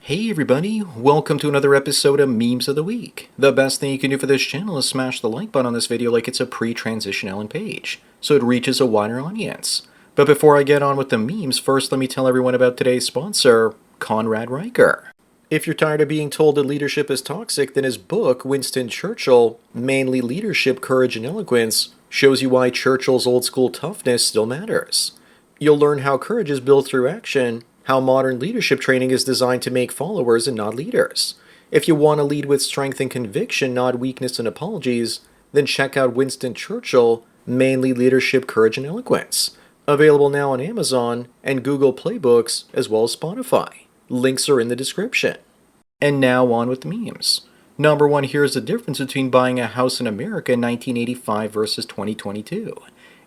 Hey everybody, welcome to another episode of Memes of the Week. The best thing you can do for this channel is smash the like button on this video like it's a pre-transition Ellen page, so it reaches a wider audience. But before I get on with the memes, first let me tell everyone about today's sponsor, Conrad Riker. If you're tired of being told that leadership is toxic, then his book, Winston Churchill, Manly Leadership, Courage, and Eloquence, shows you why Churchill's old-school toughness still matters. You'll learn how courage is built through action, how modern leadership training is designed to make followers and not leaders. If you want to lead with strength and conviction, not weakness and apologies, then check out Winston Churchill, Manly Leadership, Courage, and Eloquence. Available now on Amazon and Google Play Books, as well as Spotify. Links are in the description. And now on with the memes. Number one, here's the difference between buying a house in America in 1985 versus 2022.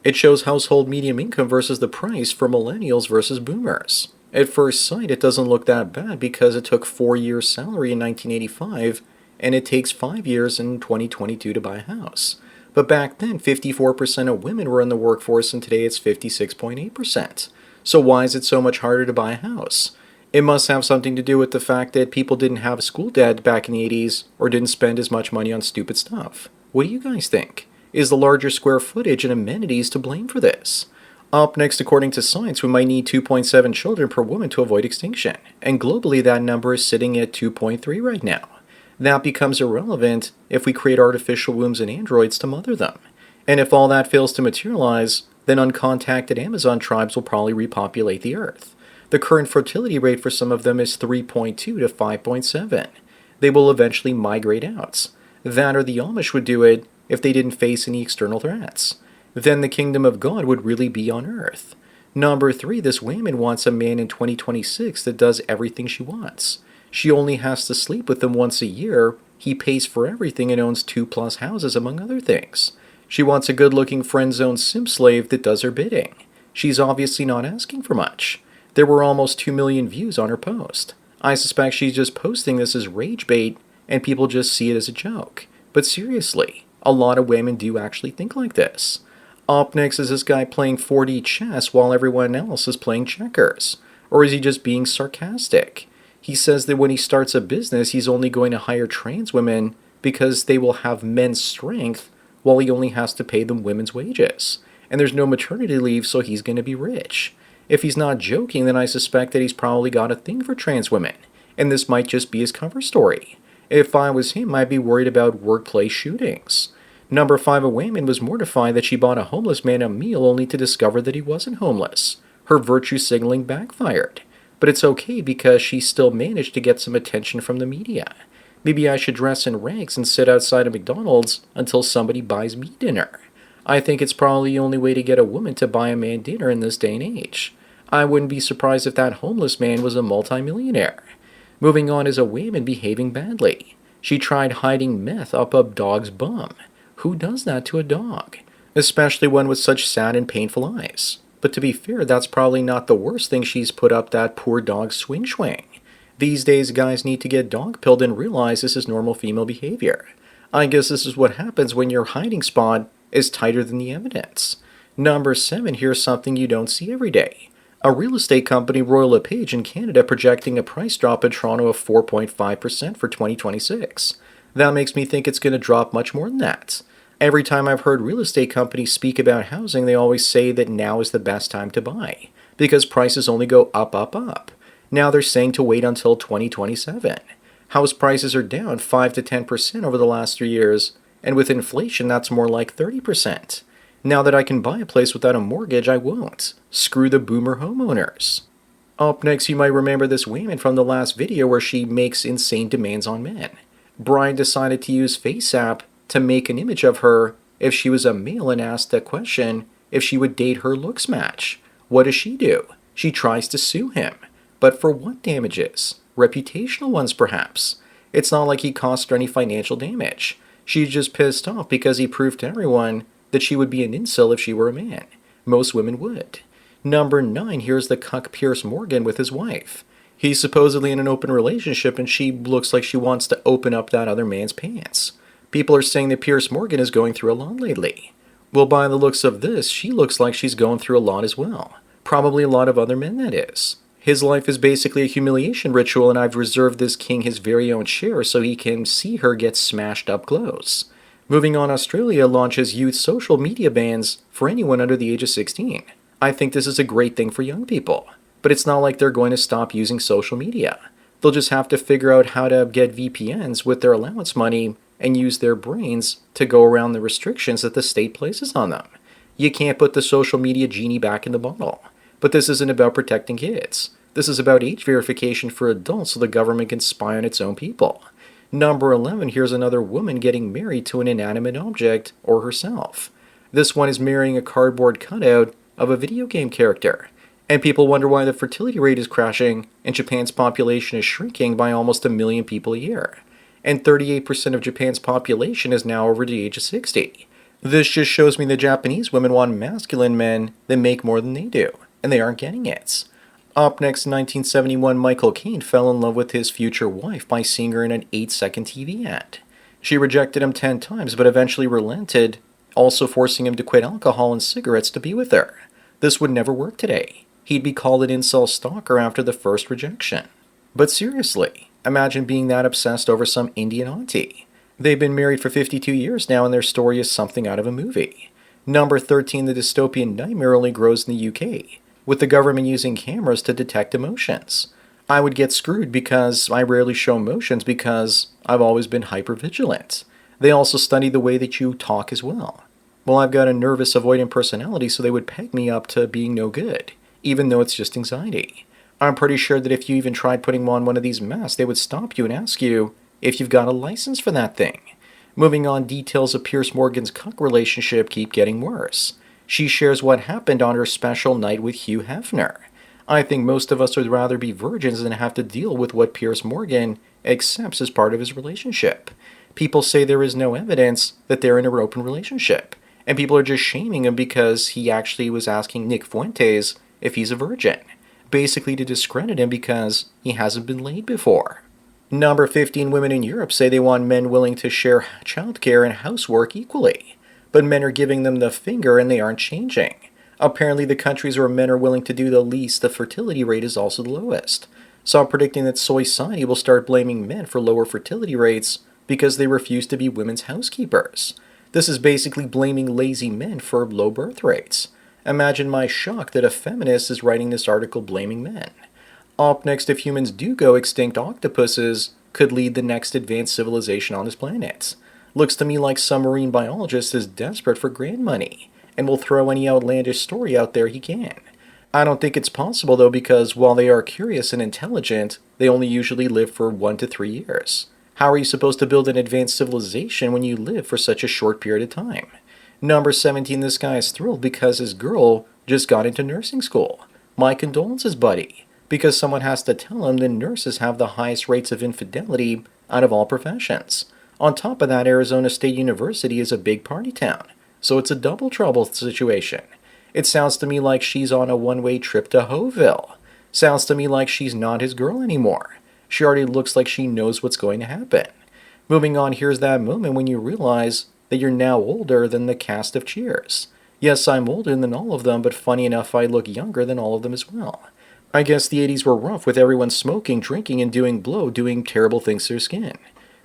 It shows household median income versus the price for millennials versus boomers. At first sight, it doesn't look that bad because it took 4 years' salary in 1985, and it takes 5 years in 2022 to buy a house. But back then, 54% of women were in the workforce, and today it's 56.8%. So why is it so much harder to buy a house? It must have something to do with the fact that people didn't have school debt back in the 80s, or didn't spend as much money on stupid stuff. What do you guys think? Is the larger square footage and amenities to blame for this? Up next, according to science, we might need 2.7 children per woman to avoid extinction, and globally that number is sitting at 2.3 right now. That becomes irrelevant if we create artificial wombs and androids to mother them. And if all that fails to materialize, then uncontacted Amazon tribes will probably repopulate the Earth. The current fertility rate for some of them is 3.2 to 5.7. They will eventually migrate out. That or the Amish would do it if they didn't face any external threats. Then the kingdom of God would really be on earth. Number 3, this woman wants a man in 2026 that does everything she wants. She only has to sleep with him once a year, he pays for everything and owns 2+ houses among other things. She wants a good-looking friend-zoned simp slave that does her bidding. She's obviously not asking for much. There were almost 2 million views on her post. I suspect she's just posting this as rage bait and people just see it as a joke. But seriously, a lot of women do actually think like this. Up next is this guy playing 4D chess while everyone else is playing checkers. Or is he just being sarcastic? He says that when he starts a business, he's only going to hire trans women because they will have men's strength while he only has to pay them women's wages. And there's no maternity leave, so he's going to be rich. If he's not joking, then I suspect that he's probably got a thing for trans women. And this might just be his cover story. If I was him, I'd be worried about workplace shootings. Number 5, a woman was mortified that she bought a homeless man a meal only to discover that he wasn't homeless. Her virtue signaling backfired. But it's okay because she still managed to get some attention from the media. Maybe I should dress in rags and sit outside of McDonald's until somebody buys me dinner. I think it's probably the only way to get a woman to buy a man dinner in this day and age. I wouldn't be surprised if that homeless man was a multimillionaire. Moving on is a woman behaving badly. She tried hiding meth up a dog's bum. Who does that to a dog? Especially one with such sad and painful eyes. But to be fair, that's probably not the worst thing she's put up that poor dog's swing. These days, guys need to get dog-pilled and realize this is normal female behavior. I guess this is what happens when your hiding spot is tighter than the evidence. Number 7, here's something you don't see every day. A real estate company, Royal LePage in Canada, projecting a price drop in Toronto of 4.5% for 2026. That makes me think it's going to drop much more than that. Every time I've heard real estate companies speak about housing, they always say that now is the best time to buy, because prices only go up. Now they're saying to wait until 2027. House prices are down 5 to 10% over the last 3 years, and with inflation that's more like 30%. Now that I can buy a place without a mortgage, I won't. Screw the boomer homeowners. Up next, you might remember this woman from the last video where she makes insane demands on men. Brian decided to use FaceApp to make an image of her if she was a male and asked the question if she would date her looks match. What does she do? She tries to sue him. But for what damages? Reputational ones, perhaps. It's not like he cost her any financial damage. She's just pissed off because he proved to everyone that she would be an incel if she were a man. Most women would. Number 9, here's the cuck Piers Morgan with his wife. He's supposedly in an open relationship and she looks like she wants to open up that other man's pants. People are saying that Piers Morgan is going through a lot lately. Well, by the looks of this, she looks like she's going through a lot as well. Probably a lot of other men, that is. His life is basically a humiliation ritual, and I've reserved this king his very own share so he can see her get smashed up close. Moving on, Australia launches youth social media bans for anyone under the age of 16. I think this is a great thing for young people, but it's not like they're going to stop using social media. They'll just have to figure out how to get VPNs with their allowance money and use their brains to go around the restrictions that the state places on them. You can't put the social media genie back in the bottle. But this isn't about protecting kids. This is about age verification for adults so the government can spy on its own people. Number 11, here's another woman getting married to an inanimate object or herself. This one is marrying a cardboard cutout of a video game character. And people wonder why the fertility rate is crashing and Japan's population is shrinking by almost 1 million people a year. And 38% of Japan's population is now over the age of 60. This just shows me the Japanese women want masculine men that make more than they do, and they aren't getting it. Up next, in 1971, Michael Caine fell in love with his future wife by seeing her in an 8-second TV ad. She rejected him 10 times, but eventually relented, also forcing him to quit alcohol and cigarettes to be with her. This would never work today. He'd be called an incel stalker after the first rejection. But seriously, imagine being that obsessed over some Indian auntie. They've been married for 52 years now, and their story is something out of a movie. Number 13, the dystopian nightmare only grows in the UK, with the government using cameras to detect emotions. I would get screwed because I rarely show emotions because I've always been hypervigilant. They also study the way that you talk as well. Well, I've got a nervous avoidant personality, so they would peg me up to being no good, even though it's just anxiety. I'm pretty sure that if you even tried putting on one of these masks, they would stop you and ask you if you've got a license for that thing. Moving on, details of Piers Morgan's cuck relationship keep getting worse. She shares what happened on her special night with Hugh Hefner. I think most of us would rather be virgins than have to deal with what Piers Morgan accepts as part of his relationship. People say there is no evidence that they're in an open relationship, and people are just shaming him because he actually was asking Nick Fuentes if he's a virgin, basically to discredit him because he hasn't been laid before. Number 15, women in Europe say they want men willing to share childcare and housework equally. But men are giving them the finger and they aren't changing. Apparently the countries where men are willing to do the least, the fertility rate is also the lowest. So I'm predicting that society will start blaming men for lower fertility rates because they refuse to be women's housekeepers. This is basically blaming lazy men for low birth rates. Imagine my shock that a feminist is writing this article blaming men. Up next, if humans do go extinct, octopuses could lead the next advanced civilization on this planet. Looks to me like some marine biologist is desperate for grant money and will throw any outlandish story out there he can. I don't think it's possible though, because while they are curious and intelligent, they only usually live for 1 to 3 years. How are you supposed to build an advanced civilization when you live for such a short period of time? Number 17, this guy is thrilled because his girl just got into nursing school. My condolences, buddy, because someone has to tell him that nurses have the highest rates of infidelity out of all professions. On top of that, Arizona State University is a big party town, so it's a double trouble situation. It sounds to me like she's on a one-way trip to Hoville. Sounds to me like she's not his girl anymore. She already looks like she knows what's going to happen. Moving on, here's that moment when you realize that you're now older than the cast of Cheers. Yes, I'm older than all of them, but funny enough, I look younger than all of them as well. I guess the 80s were rough with everyone smoking, drinking, and doing terrible things to their skin.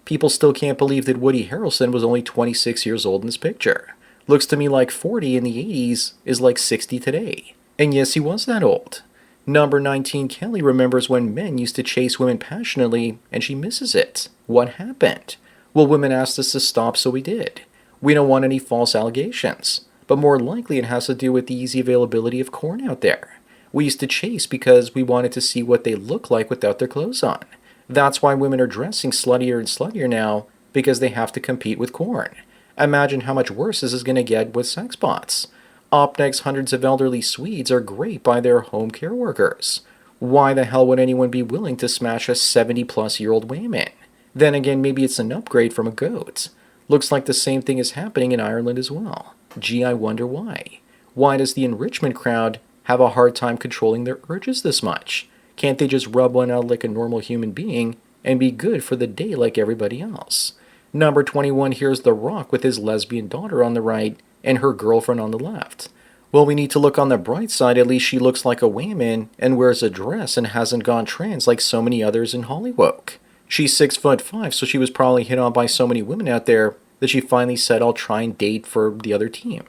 People still can't believe that Woody Harrelson was only 26 years old in this picture. Looks to me like 40 in the 80s is like 60 today. And yes, he was that old. Number 19, Kelly remembers when men used to chase women passionately, and she misses it. What happened? Well, women asked us to stop, so we did. We don't want any false allegations, but more likely it has to do with the easy availability of corn out there. We used to chase because we wanted to see what they look like without their clothes on. That's why women are dressing sluttier and sluttier now, because they have to compete with corn. Imagine how much worse this is going to get with sex bots. Up next, hundreds of elderly Swedes are raped by their home care workers. Why the hell would anyone be willing to smash a 70-plus-year-old woman? Then again, maybe it's an upgrade from a goat. Looks like the same thing is happening in Ireland as well. Gee, I wonder why. Why does the enrichment crowd have a hard time controlling their urges this much? Can't they just rub one out like a normal human being and be good for the day like everybody else? Number 21, here's The Rock with his lesbian daughter on the right and her girlfriend on the left. Well, we need to look on the bright side. At least she looks like a woman and wears a dress and hasn't gone trans like so many others in Hollywood. She's 6'5", so she was probably hit on by so many women out there that she finally said, I'll try and date for the other team.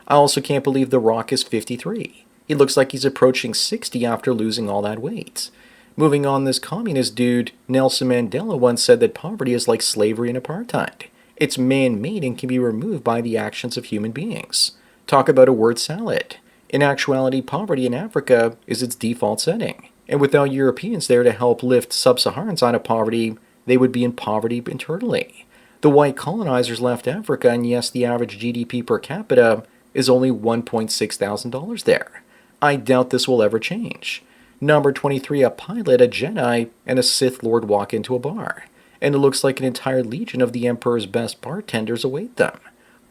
I also can't believe The Rock is 53. He looks like he's approaching 60 after losing all that weight. Moving on, this communist dude, Nelson Mandela, once said that poverty is like slavery and apartheid. It's man-made and can be removed by the actions of human beings. Talk about a word salad. In actuality, poverty in Africa is its default setting. And without Europeans there to help lift sub-Saharans out of poverty, they would be in poverty internally. The white colonizers left Africa, and yes, the average GDP per capita is only $1,600 there. I doubt this will ever change. Number 23, a pilot, a Jedi, and a Sith Lord walk into a bar. And it looks like an entire legion of the Emperor's best bartenders await them.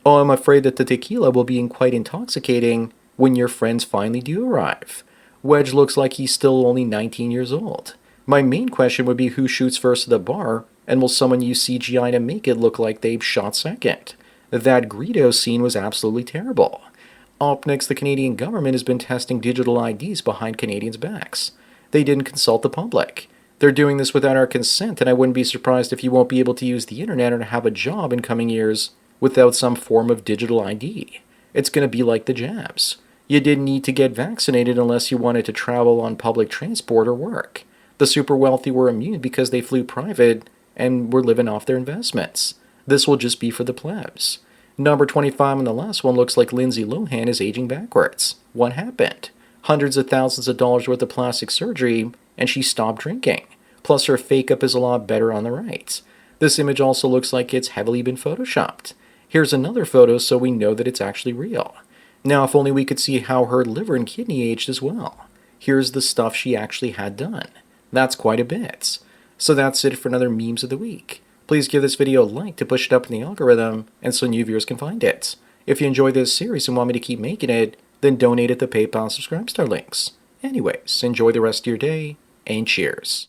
Oh, I'm afraid that the tequila will be quite intoxicating when your friends finally do arrive. Wedge looks like he's still only 19 years old. My main question would be who shoots first at the bar, and will someone use CGI to make it look like they've shot second? That Greedo scene was absolutely terrible. Up next, the Canadian government has been testing digital IDs behind Canadians' backs. They didn't consult the public. They're doing this without our consent, and I wouldn't be surprised if you won't be able to use the internet or have a job in coming years without some form of digital ID. It's going to be like the jabs. You didn't need to get vaccinated unless you wanted to travel on public transport or work. The super wealthy were immune because they flew private and were living off their investments. This will just be for the plebs. Number 25 and the last one looks like Lindsay Lohan is aging backwards. What happened? Hundreds of thousands of dollars worth of plastic surgery, and she stopped drinking. Plus her fake-up is a lot better on the right. This image also looks like it's heavily been photoshopped. Here's another photo so we know that it's actually real. Now, if only we could see how her liver and kidney aged as well. Here's the stuff she actually had done. That's quite a bit. So that's it for another Memes of the Week. Please give this video a like to push it up in the algorithm and so new viewers can find it. If you enjoy this series and want me to keep making it, then donate at the PayPal Subscribe Star links. Anyways, enjoy the rest of your day, and cheers.